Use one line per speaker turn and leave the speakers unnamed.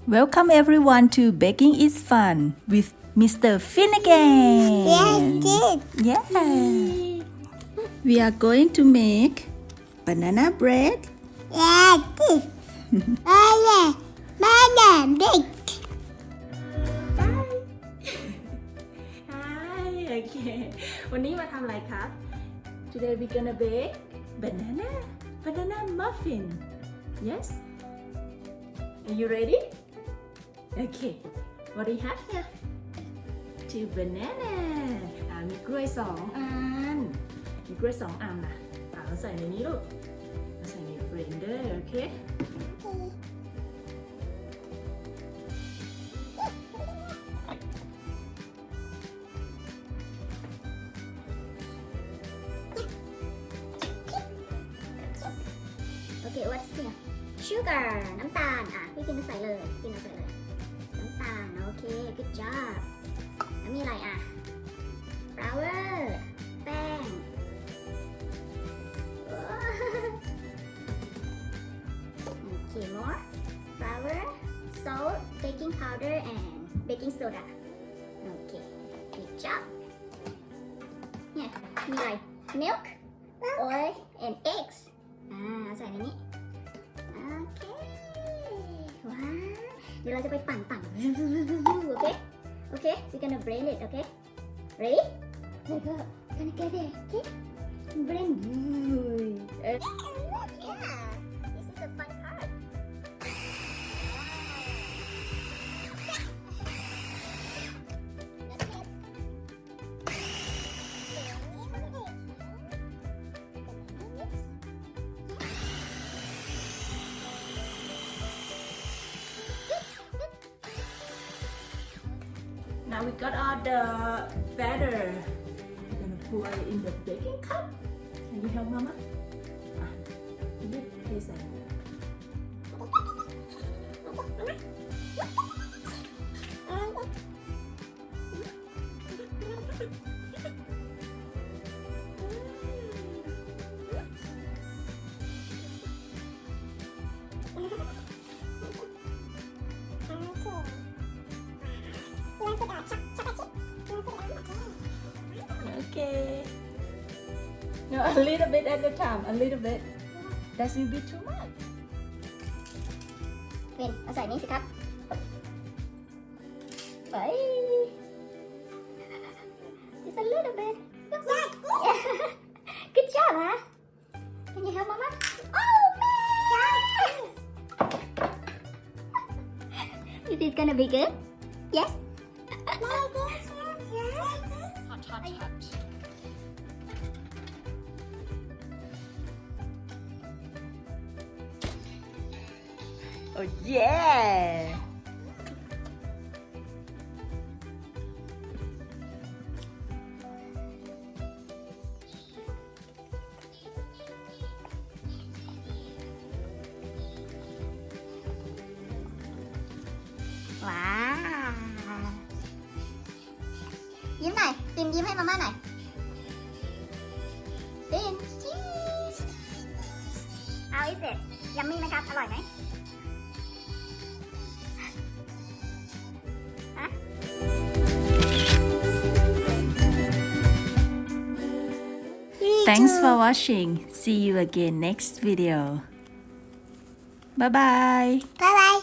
Welcome everyone to Baking is Fun with Mr. Finnegan. Yeah. We are going to make banana bread.
Banana bread.
Hi. Okay. วันนี้มาทำอะไรครับ Today we're gonna bake banana muffin. Yes. Are you ready? Okay. What do you have here? 2 banana. มีกล้วย2 อัน มีกล้วย2 อันนะเราใส่ในนี้ลูกเราใส่ในเบรนเดอร์โอเค
Okay, what's here? Sugar น้ำตาลพี่กินใส่เลยน้ำตาลโอเค good job แล้วมีอะไรflour แป้ง Okay, more flour salt baking powder and baking soda Okay, good job เนี่ยมีอะไร milk oil and eggs ใส่ในนี้โอเคว้าวเดี๋ยวเราจะไปปั่นโอเค we're gonna blend it okay ready let's go gonna get it okay blend yeah this is the fun part
Now we got all the batter. We're gonna pour it in the baking cup. Can you help Mama? You taste it. Okay. No, a little bit at a time. A little bit. That will be too much.
เป็นเอาใส่นี้สิครับไป just a little bit good job can you help mama oh man is this gonna be good yes
Oh yeah!
Wow ยิ้มหน่อยปิมยิ้มให้มาม่าหน่อยปิม cheese How is it ยัมมี่ไหมครับ อร่อยไหม
Thanks for watching. See you again next video. Bye bye.
Bye bye